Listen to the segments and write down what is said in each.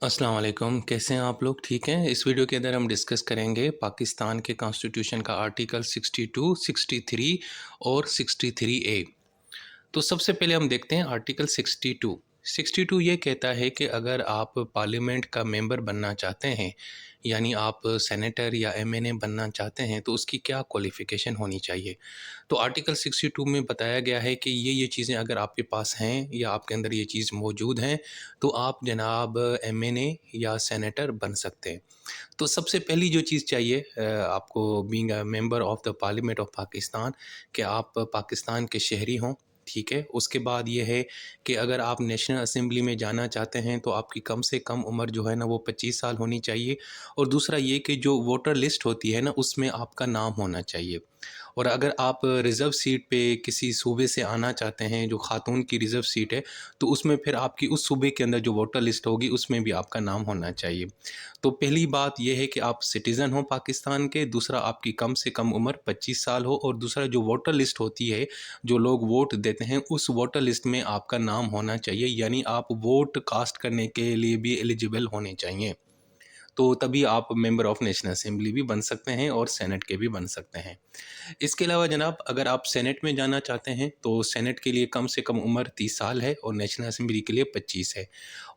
अस्सलाम वालेकुम, कैसे हैं आप लोग? ठीक हैं? इस वीडियो के अंदर हम डिस्कस करेंगे पाकिस्तान के कॉन्स्टिट्यूशन का आर्टिकल 62, 63 और 63 ए। तो सबसे पहले हम देखते हैं आर्टिकल 62। 62 ये कहता है कि अगर आप पार्लियामेंट का मेंबर बनना चाहते हैं, यानी आप सेनेटर या एमएनए बनना चाहते हैं, तो उसकी क्या क्वालिफ़िकेशन होनी चाहिए। तो आर्टिकल 62 में बताया गया है कि ये चीज़ें अगर आपके पास हैं या आपके अंदर ये चीज़ मौजूद हैं, तो आप जनाब एमएनए या सेनेटर बन सकते हैं। तो सबसे पहली जो चीज़ चाहिए आपको being a member of the parliament of Pakistan, कि आप पाकिस्तान के शहरी हों, ठीक है? उसके बाद ये है कि अगर आप नेशनल असेंबली में जाना चाहते हैं, तो आपकी कम से कम उम्र जो है ना वो 25 साल होनी चाहिए। और दूसरा ये कि जो वोटर लिस्ट होती है ना, उसमें आपका नाम होना चाहिए। और अगर आप रिज़र्व सीट पे किसी सूबे से आना चाहते हैं, जो ख़ातून की रिज़र्व सीट है, तो उसमें फिर आपकी उस सूबे के अंदर जो वोटर लिस्ट होगी, उसमें भी आपका नाम होना चाहिए। तो पहली बात ये है कि आप सिटीज़न हो पाकिस्तान के, दूसरा आपकी कम से कम उम्र 25 साल हो, और दूसरा जो वोटर लिस्ट होती है, जो लोग वोट देते हैं, उस वोटर लिस्ट में आपका नाम होना चाहिए, यानी आप वोट कास्ट करने के लिए भी एलिजिबल होने चाहिए। तो तभी आप मेंबर ऑफ़ नेशनल असेंबली भी बन सकते हैं और सेनेट के भी बन सकते हैं। इसके अलावा जनाब अगर आप सेनेट में जाना चाहते हैं, तो सेनेट के लिए कम से कम उम्र 30 साल है और नेशनल असेंबली के लिए 25 है।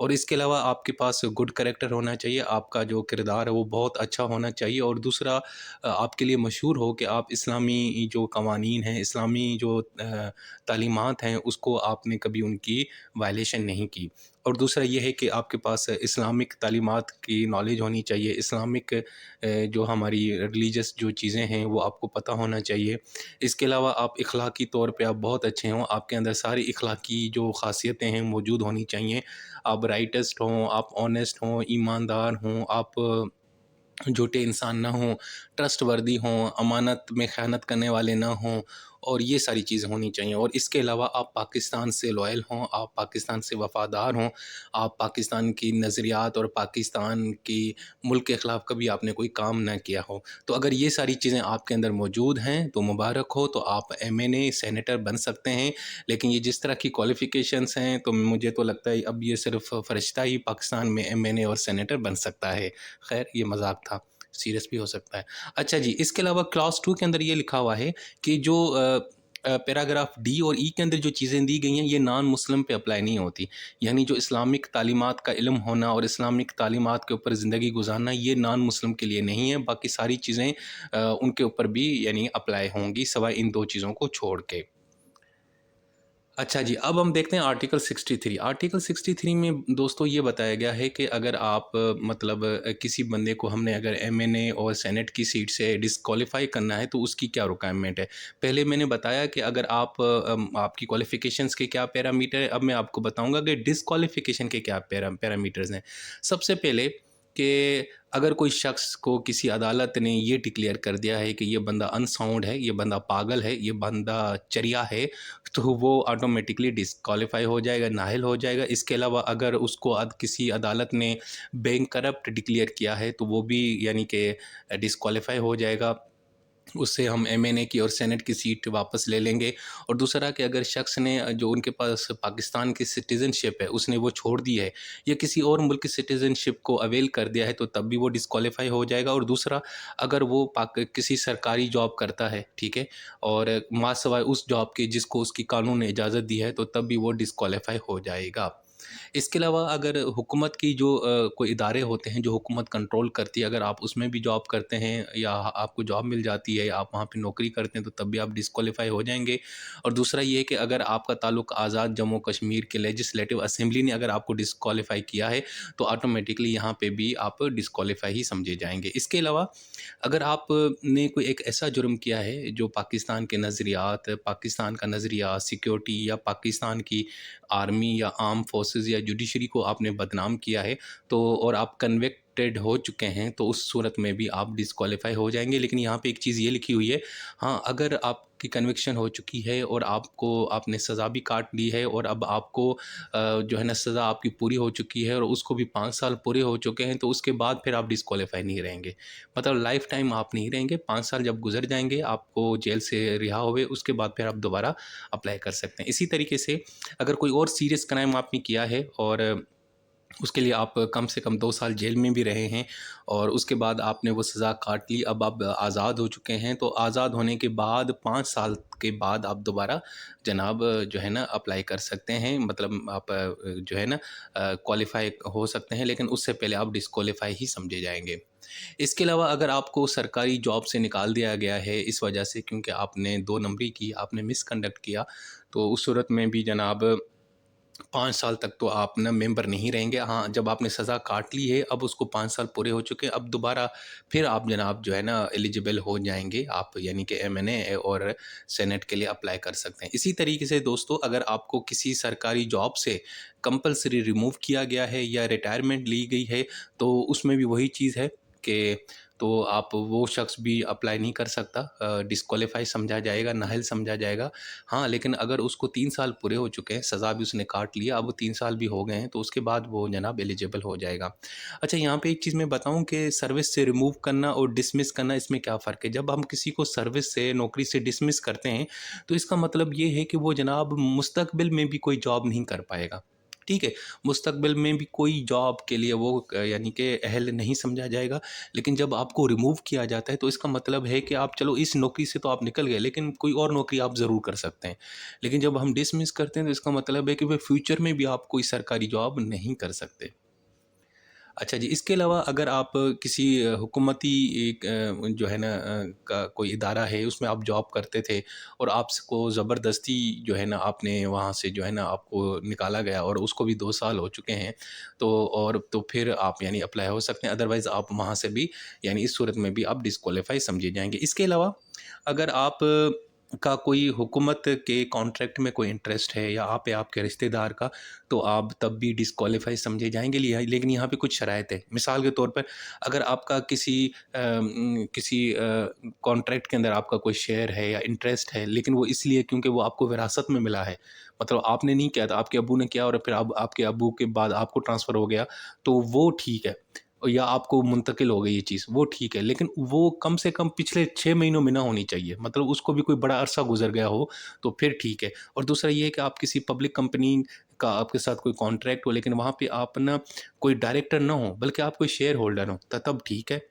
और इसके अलावा आपके पास गुड कैरेक्टर होना चाहिए, आपका जो किरदार है वो बहुत अच्छा होना चाहिए, और दूसरा आपके लिए मशहूर हो कि आप इस्लामी जो कवानीन हैं, इस्लामी जो तालीमात हैं, उसको आपने कभी उनकी वायलेशन नहीं की। और दूसरा ये है कि आपके पास इस्लामिक तालीमात की नॉलेज होनी चाहिए, इस्लामिक जो हमारी रिलीजियस जो चीज़ें हैं वो आपको पता होना चाहिए। इसके अलावा आप इखलाकी तौर पे आप बहुत अच्छे हों, आपके अंदर सारी इखलाकी जो ख़ासियतें हैं मौजूद होनी चाहिए। आप राइटेस्ट हों, आप ऑनेस्ट हों, ईमानदार हों, आप झूठे इंसान ना हों, ट्रस्टवर्दी हों, अमानत में ख़यानत करने वाले ना हों, और ये सारी चीज़ें होनी चाहिए। और इसके अलावा आप पाकिस्तान से लॉयल हों, आप पाकिस्तान से वफ़ादार हों, आप पाकिस्तान की नज़रियात और पाकिस्तान की मुल्क के ख़िलाफ़ कभी आपने कोई काम ना किया हो। तो अगर ये सारी चीज़ें आपके अंदर मौजूद हैं, तो मुबारक हो, तो आप एमएनए, सेनेटर बन सकते हैं। लेकिन ये जिस तरह की क्वालिफ़िकेशंस हैं, तो मुझे तो लगता है अब ये सिर्फ़ फ़रिश्ता ही पाकिस्तान में एमएनए और सेनेटर बन सकता है। ख़ैर ये मज़ाक था, सीरियस भी हो सकता है। अच्छा जी, इसके अलावा क्लॉज़ 2 के अंदर ये लिखा हुआ है कि जो पैराग्राफ डी और ई के अंदर जो चीज़ें दी गई हैं, ये नॉन मुस्लिम पे अप्लाई नहीं होती। यानी जो इस्लामिक तालीमात का इल्म होना और इस्लामिक तालीमात के ऊपर ज़िंदगी गुज़ारना, ये नॉन मुस्लिम के लिए नहीं है। बाकी सारी चीज़ें उनके ऊपर भी यानी अप्लाई होंगी, सिवाय इन 2 चीज़ों को छोड़ के। अच्छा जी, अब हम देखते हैं आर्टिकल 63। आर्टिकल 63 में दोस्तों ये बताया गया है कि अगर आप मतलब किसी बंदे को हमने अगर एमएनए और सेनेट की सीट से डिस्क्वालीफाई करना है, तो उसकी क्या रिक्वायरमेंट है। पहले मैंने बताया कि अगर आप आपकी क्वालिफ़िकेशंस के क्या पैरामीटर है, अब मैं आपको बताऊँगा कि डिस्क्वालिफ़िकेशन के क्या पैरामीटर्स हैं। सबसे पहले कि अगर कोई शख्स को किसी अदालत ने ये डिक्लेयर कर दिया है कि ये बंदा अनसाउंड है, ये बंदा पागल है, ये बंदा चरिया है, तो वो ऑटोमेटिकली डिस्क्वालीफाई हो जाएगा, नाअहल हो जाएगा। इसके अलावा अगर उसको किसी अदालत ने बैंकरप्ट डिक्लेयर किया है, तो वो भी यानी कि डिस्क्वालीफाई हो जाएगा। उससे हम एमएनए की और सेनेट की सीट वापस ले लेंगे। और दूसरा कि अगर शख्स ने जो उनके पास पाकिस्तान की सिटीज़नशिप है, उसने वो छोड़ दी है या किसी और मुल्क की सिटीज़नशिप को अवेल कर दिया है, तो तब भी वो डिस्क्वालीफाई हो जाएगा। और दूसरा, अगर वो किसी सरकारी जॉब करता है, ठीक है, और मासिवाय उस जॉब के जिसको उसकी कानून ने इजाज़त दी है, तो तब भी वो डिस्क्वालीफाई हो जाएगा। इसके अलावा अगर हुकूमत की जो कोई इदारे होते हैं जो हुकूमत कंट्रोल करती है, अगर आप उसमें भी जॉब करते हैं या आपको जॉब मिल जाती है या आप वहाँ पे नौकरी करते हैं, तो तब भी आप डिस्क्वालीफाई हो जाएंगे। और दूसरा ये है कि अगर आपका ताल्लुक आज़ाद जम्मू कश्मीर के लेजिस्लेटिव असेंबली ने अगर आपको डिस्क्वालीफाई किया है, तो ऑटोमेटिकली यहाँ पे भी आप डिस्क्वालीफाई ही समझे जाएंगे। इसके अलावा अगर आपने कोई एक ऐसा जुर्म किया है जो पाकिस्तान के नज़रियात, पाकिस्तान का नज़रिया, सिक्योरिटी या पाकिस्तान की आर्मी या आर्म फोर्सेस या जुडिशरी को आपने बदनाम किया है, तो और आप कन्विक्टेड हो चुके हैं, तो उस सूरत में भी आप डिस्क्वालीफाई हो जाएंगे। लेकिन यहाँ पे एक चीज़ ये लिखी हुई है, हाँ, अगर आपकी कन्विक्शन हो चुकी है और आपने सज़ा भी काट ली है और अब आपको जो है ना सज़ा आपकी पूरी हो चुकी है और उसको भी 5 साल पूरे हो चुके हैं, तो उसके बाद फिर आप डिस्क्वालीफाई नहीं रहेंगे। मतलब लाइफ टाइम आप नहीं रहेंगे। 5 साल जब गुजर जाएंगे, आपको जेल से रिहा हुए, उसके बाद फिर आप दोबारा अप्लाई कर सकते हैं। इसी तरीके से अगर कोई और सीरियस क्राइम आपने किया है और उसके लिए आप कम से कम 2 साल जेल में भी रहे हैं और उसके बाद आपने वो सज़ा काट ली, अब आप आज़ाद हो चुके हैं। तो आज़ाद होने के बाद 5 साल के बाद आप दोबारा जनाब जो है ना अप्लाई कर सकते हैं, मतलब आप जो है ना क्वालिफ़ाई हो सकते हैं, लेकिन उससे पहले आप डिस्क्वालीफ़ाई ही समझे जाएँगे। इसके अलावा अगर आपको सरकारी जॉब से निकाल दिया गया है इस वजह से क्योंकि आपने 2 नंबरी की, आपने मिसकंडक्ट किया, तो उस सूरत में भी जनाब 5 साल तक तो आप ना मेंबर नहीं रहेंगे। हाँ, जब आपने सज़ा काट ली है, अब उसको 5 साल पूरे हो चुके हैं, अब दोबारा फिर आप जनाब जो है ना एलिजिबल हो जाएँगे। आप यानी कि एमएनए और सेनेट के लिए अप्लाई कर सकते हैं। इसी तरीके से दोस्तों, अगर आपको किसी सरकारी जॉब से कंपल्सरी रिमूव किया गया है या रिटायरमेंट ली गई है, तो उसमें भी वही चीज़ है कि तो आप वो शख्स भी अप्लाई नहीं कर सकता, डिस्क्वालीफाई समझा जाएगा, नाअहल समझा जाएगा। हाँ, लेकिन अगर उसको 3 साल पूरे हो चुके हैं, सज़ा भी उसने काट लिया, अब वो 3 साल भी हो गए हैं, तो उसके बाद वो जनाब एलिजिबल हो जाएगा। अच्छा, यहाँ पे एक चीज़ मैं बताऊँ कि सर्विस से रिमूव करना और डिसमिस करना, इसमें क्या फ़र्क है? जब हम किसी को सर्विस से, नौकरी से डिसमिस करते हैं, तो इसका मतलब ये है कि वो जनाब मुस्तक़बिल में भी कोई जॉब नहीं कर पाएगा। ठीक है? मुस्तक़बिल में भी कोई जॉब के लिए वो यानी कि अहल नहीं समझा जाएगा। लेकिन जब आपको रिमूव किया जाता है, तो इसका मतलब है कि आप चलो इस नौकरी से तो आप निकल गए, लेकिन कोई और नौकरी आप ज़रूर कर सकते हैं। लेकिन जब हम डिसमिस करते हैं, तो इसका मतलब है कि वे फ्यूचर में भी आप कोई सरकारी जॉब नहीं कर सकते। अच्छा जी, इसके अलावा अगर आप किसी हुकूमती एक जो है ना का कोई इदारा है, उसमें आप जॉब करते थे और आपको ज़बरदस्ती जो है ना आपने वहाँ से जो है ना आपको निकाला गया और उसको भी 2 साल हो चुके हैं, तो और तो फिर आप यानी अप्लाई हो सकते हैं, अदरवाइज़ आप वहाँ से भी यानी इस सूरत में भी आप डिस्क्वालीफाई समझे जाएँगे। इसके अलावा अगर आप का कोई हुकूमत के कॉन्ट्रैक्ट में कोई इंटरेस्ट है या आप या आपके रिश्तेदार का, तो आप तब भी डिस्क्वालीफाई समझे जाएँगे। लेकिन यहाँ पे कुछ शराइत है। मिसाल के तौर पर अगर आपका किसी कॉन्ट्रैक्ट के अंदर आपका कोई शेयर है या इंटरेस्ट है, लेकिन वो इसलिए क्योंकि वो आपको विरासत में मिला है। मतलब आपने नहीं किया था, आपके अब्बू ने किया और फिर अब आपके अब्बू के बाद आपको ट्रांसफ़र हो गया, तो वो ठीक है। या आपको मुंतकिल हो गई ये चीज़, वो ठीक है। लेकिन वो कम से कम पिछले 6 महीनों में ना होनी चाहिए। मतलब उसको भी कोई बड़ा अरसा गुज़र गया हो, तो फिर ठीक है। और दूसरा ये है कि आप किसी पब्लिक कंपनी का आपके साथ कोई कॉन्ट्रैक्ट हो, लेकिन वहाँ पे आप ना कोई डायरेक्टर ना हो, बल्कि आप कोई शेयर होल्डर हो, त तब ठीक है।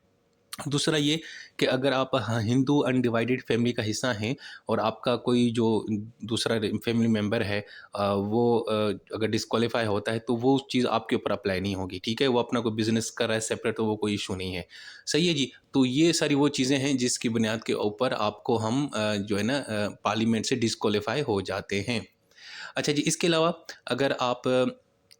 दूसरा ये कि अगर आप हाँ, हिंदू अनडिवाइडेड फैमिली का हिस्सा हैं और आपका कोई जो दूसरा फैमिली मेंबर है वो अगर डिस्क्वालीफाई होता है, तो वो चीज़ आपके ऊपर अप्लाई नहीं होगी, ठीक है? वो अपना कोई बिजनेस कर रहा है सेपरेट, तो वो कोई इशू नहीं है। सही है जी। तो ये सारी वो चीज़ें हैं जिसकी बुनियाद के ऊपर आपको हम जो है ना पार्लियामेंट से डिस्क्वालीफाई हो जाते हैं। अच्छा जी, इसके अलावा अगर आप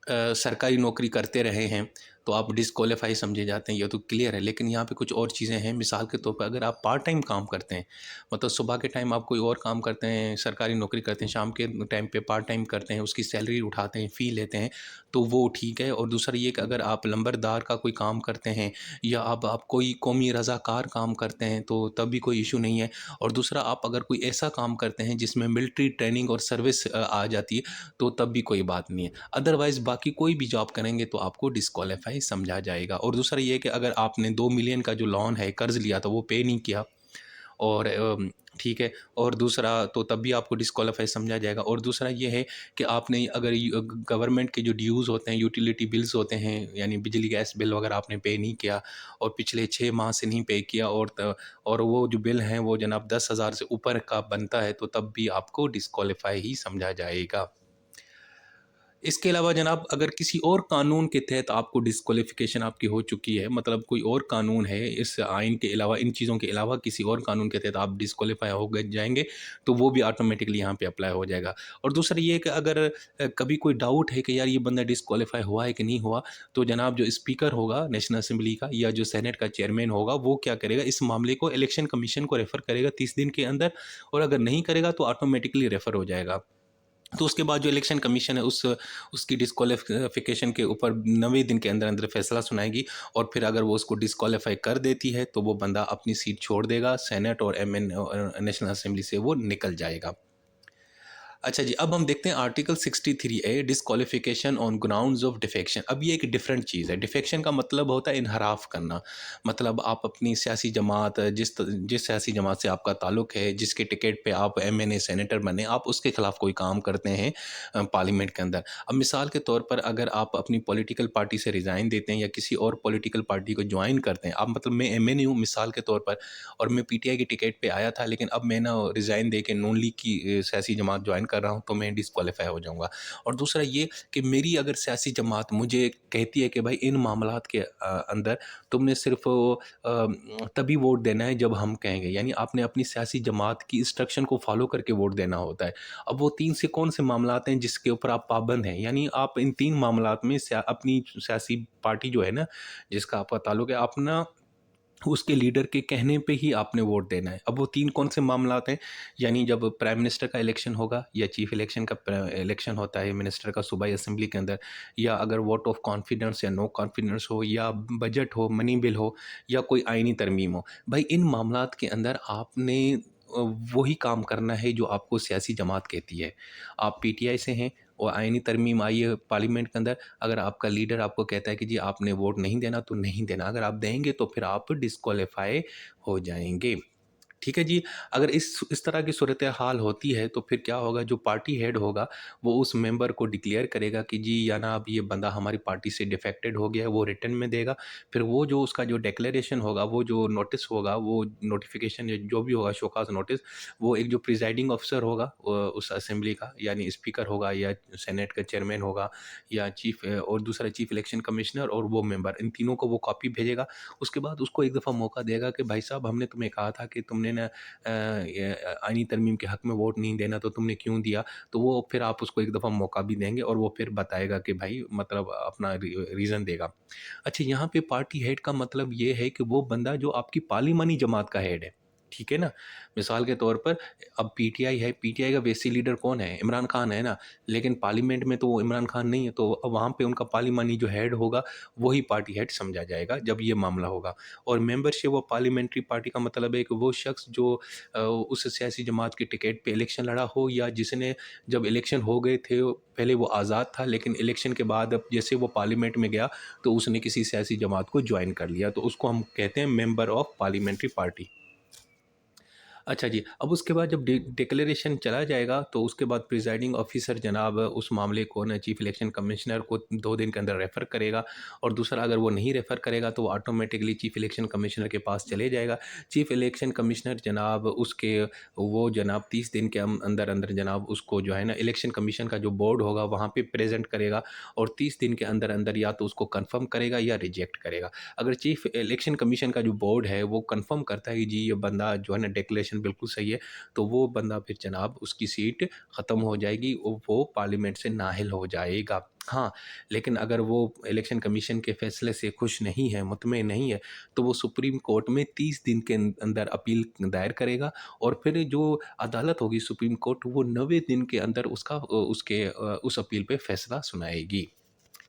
सरकारी नौकरी करते रहे हैं, तो आप डिस्क्वालीफाई समझे जाते हैं, ये तो क्लियर है। लेकिन यहाँ पे कुछ और चीज़ें हैं, मिसाल के तौर पे अगर आप पार्ट टाइम काम करते हैं, मतलब सुबह के टाइम आप कोई और काम करते हैं, सरकारी नौकरी करते हैं, शाम के टाइम पे पार्ट टाइम करते हैं, उसकी सैलरी उठाते हैं, फ़ी लेते हैं, तो वो ठीक है। और दूसरा ये कि अगर आप लंबरदार का कोई काम करते हैं या आप कोई कौमी रज़ाकार काम करते हैं, तो तब भी कोई इश्यू नहीं है। और दूसरा, आप अगर कोई ऐसा काम करते हैं जिसमें मिलिट्री ट्रेनिंग और सर्विस आ जाती है, तो तब भी कोई बात नहीं है। अदरवाइज़ बाकी कोई भी जॉब करेंगे तो आपको डिस्क्वालीफाई समझा जाएगा। और दूसरा ये है कि अगर आपने 2 मिलियन का जो लोन है, कर्ज़ लिया था, वो पे नहीं किया और ठीक है। और दूसरा तो तब भी आपको डिस्क्वालीफाई समझा जाएगा। और दूसरा ये है कि आपने अगर गवर्नमेंट के जो ड्यूज़ होते हैं, यूटिलिटी बिल्स होते हैं, यानी बिजली गैस बिल वगैरह आपने पे नहीं किया और पिछले 6 माह से नहीं पे किया और वो जो बिल हैं वो जनाब 10,000 से ऊपर का बनता है, तो तब भी आपको डिस्क्वालीफाई ही समझा जाएगा। इसके अलावा जनाब अगर किसी और कानून के तहत आपको डिस्क्वालिफ़िकेशन आपकी हो चुकी है, मतलब कोई और कानून है इस आइन के अलावा, इन चीज़ों के अलावा किसी और कानून के तहत आप डिस्क्वालीफ़ाई हो गए जाएँगे, तो वो भी ऑटोमेटिकली यहाँ पे अप्लाई हो जाएगा। और दूसरा ये है कि अगर कभी कोई डाउट है कि यार ये बंदा डिस्क्वालीफ़ाई हुआ है कि नहीं हुआ, तो जनाब जो स्पीकर होगा नेशनल असेंबली का या जो सेनेट का चेयरमैन होगा, वो क्या करेगा, इस मामले को इलेक्शन कमीशन को रेफ़र करेगा 30 दिन के अंदर, और अगर नहीं करेगा तो ऑटोमेटिकली रेफ़र हो जाएगा। तो उसके बाद जो इलेक्शन कमीशन है उसकी डिस्क्वालिफिकेशन के ऊपर 90 दिन के अंदर-अंदर फैसला सुनाएगी, और फिर अगर वो उसको डिस्क्वालीफाई कर देती है, तो वो बंदा अपनी सीट छोड़ देगा, सेनेट और नेशनल असेंबली से वो निकल जाएगा। अच्छा जी, अब हम देखते हैं article 63 A disqualification on grounds of defection. अब ये एक डिफरेंट चीज़ है। डिफेक्शन का मतलब होता है इनहराफ करना। मतलब आप अपनी सियासी जमात जिस सियासी जमात से आपका ताल्लुक़ है, जिसके टिकट पे आप एमएनए सेनेटर बने, आप उसके खिलाफ कोई काम करते हैं पार्लियामेंट के अंदर। अब मिसाल के तौर पर अगर आप अपनी पॉलिटिकल पार्टी से रिज़ाइन देते हैं या किसी और पॉलिटिकल पार्टी को जॉइन करते हैं, आप मतलब मैं एमएनए हूँ मिसाल के तौर पर, और मैं पीटीआई की टिकट पे आया था, लेकिन अब मैं ना रिज़ाइन दे के नून लीग की सियासी जमात ज्वाइन कर रहा हूँ, तो मैं डिस्क्वालीफाई हो जाऊँगा। और दूसरा ये कि मेरी अगर सियासी जमात मुझे कहती है कि भाई इन मामलात के अंदर तुमने सिर्फ तभी वोट देना है जब हम कहेंगे, यानी आपने अपनी सियासी जमात की इंस्ट्रक्शन को फॉलो करके वोट देना होता है। अब वो 3 से कौन से मामलात हैं जिसके ऊपर आप पाबंद हैं, यानी आप इन 3 मामलात में अपनी सियासी पार्टी जो है ना, जिसका आपका ताल्लुक है, आप ना उसके लीडर के कहने पे ही आपने वोट देना है। अब वो 3 कौन से मामलात हैं, यानी जब प्राइम मिनिस्टर का इलेक्शन होगा या चीफ इलेक्शन का इलेक्शन होता है मिनिस्टर का सूबाई असेंबली के अंदर, या अगर वोट ऑफ कॉन्फिडेंस या नो कॉन्फिडेंस हो, या बजट हो, मनी बिल हो, या कोई आईनी तरमीम हो। भाई इन मामलात के अंदर आपने वही काम करना है जो आपको सियासी जमात कहती है। आप पीटीआई से हैं और आईनी तरमीम आई है पार्लियामेंट के अंदर, अगर आपका लीडर आपको कहता है कि जी आपने वोट नहीं देना, तो नहीं देना। अगर आप देंगे तो फिर आप डिस्क्वालीफाई हो जाएँगे। ठीक है जी। अगर इस तरह की सूरत हाल होती है, तो फिर क्या होगा, जो पार्टी हेड होगा वो उस मेंबर को डिक्लेयर करेगा कि जी जनाब ये बंदा हमारी पार्टी से डिफेक्टेड हो गया है, वो रिटन में देगा। फिर वो जो उसका जो डिक्लेरेशन होगा, वो जो नोटिस होगा, वो नोटिफिकेशन या जो भी होगा शोकाज नोटिस, वो एक जो प्रिजाइडिंग ऑफिसर होगा उस असेंबली का, यानी स्पीकर होगा या सेनेट का चेयरमैन होगा या चीफ और दूसरा चीफ इलेक्शन कमिश्नर और वो मेंबर, इन तीनों को वो कॉपी भेजेगा। उसके बाद उसको एक दफ़ा मौका देगा कि भाई साहब हमने तुम्हें कहा था कि तुमने ना आईनी तरमीम के हक़ में वोट नहीं देना, तो तुमने क्यों दिया? तो वो फिर आप उसको एक दफ़ा मौका भी देंगे और वो फिर बताएगा कि भाई मतलब अपना रीज़न देगा। अच्छा, यहाँ पे पार्टी हेड का मतलब ये है कि वो बंदा जो आपकी पार्लिमानी जमात का हेड है, ठीक है ना? मिसाल के तौर पर अब पीटीआई है, पीटीआई का वैसी लीडर कौन है? इमरान खान है ना, लेकिन पार्लियामेंट में तो वो इमरान खान नहीं है, तो अब वहाँ पे उनका पार्लिमानी जो हेड होगा, वही पार्टी हेड समझा जाएगा जब ये मामला होगा। और मेंबरशिप ऑफ पार्लियामेंट्री पार्टी का मतलब है कि वो शख्स जो उस सियासी जमात के टिकट पे इलेक्शन लड़ा हो, या जिसने जब इलेक्शन हो गए थे पहले वो आज़ाद था, लेकिन इलेक्शन के बाद अब जैसे वो पार्लियामेंट में गया तो उसने किसी सियासी जमात को ज्वाइन कर लिया, तो उसको हम कहते हैं मेंबर ऑफ पार्लियामेंट्री पार्टी। अच्छा जी, अब उसके बाद जब डिक्लेरेशन चला जाएगा, तो उसके बाद प्रिज़ाइडिंग ऑफ़िसर जनाब उस मामले को ना चीफ़ इलेक्शन कमिश्नर को 2 दिन के अंदर रेफ़र करेगा, और दूसरा अगर वो नहीं रेफ़र करेगा तो वो ऑटोमेटिकली चीफ़ इलेक्शन कमिश्नर के पास चले जाएगा। चीफ़ इलेक्शन कमिश्नर जनाब उसके वो जनाब 30 दिन के अंदर-अंदर जनाब उसको जो है ना इलेक्शन कमीशन का जो बोर्ड होगा वहाँ पे प्रेज़ेंट करेगा, और 30 दिन के अंदर-अंदर या तो उसको कन्फ़र्म करेगा या रिजेक्ट करेगा। अगर चीफ़ इलेक्शन कमीशन का जो बोर्ड है वो कन्फ़र्म करता है कि जी ये बंदा जो है ना डिक्लेरेशन बिल्कुल सही है, तो वो बंदा फिर जनाब उसकी सीट ख़त्म हो जाएगी और वो पार्लियामेंट से नाअहल हो जाएगा। हाँ, लेकिन अगर वो इलेक्शन कमीशन के फ़ैसले से खुश नहीं है, मुतमिन नहीं है, तो वो सुप्रीम कोर्ट में 30 दिन के अंदर अपील दायर करेगा, और फिर जो अदालत होगी सुप्रीम कोर्ट, वो 90 दिन के अंदर उस अपील पे फ़ैसला सुनाएगी।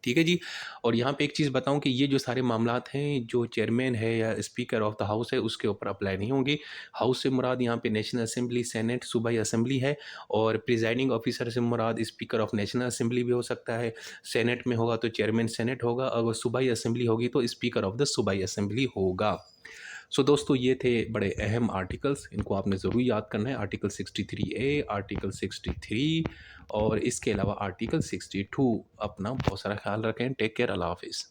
ठीक है जी। और यहाँ पे एक चीज़ बताऊँ कि ये जो सारे मामलात हैं, जो चेयरमैन है या स्पीकर ऑफ द हाउस है, उसके ऊपर अप्लाई नहीं होंगे। हाउस से मुराद यहाँ पे नेशनल असेंबली, सेनेट, सूबाई असेंबली है, और प्रिज़ाइडिंग ऑफिसर से मुराद स्पीकर ऑफ नेशनल असेंबली भी हो सकता है। सेनेट में होगा तो चेयरमैन सेनेट होगा, अगर सूबाई असेंबली होगी तो स्पीकर ऑफ द सूबाई असेंबली होगा। सो दोस्तों, ये थे बड़े अहम आर्टिकल्स, इनको आपने ज़रूर याद करना है। आर्टिकल 63 ए, आर्टिकल 63, और इसके अलावा आर्टिकल 62। अपना बहुत सारा ख्याल रखें। Take care. अल्लाह हाफ़िज़।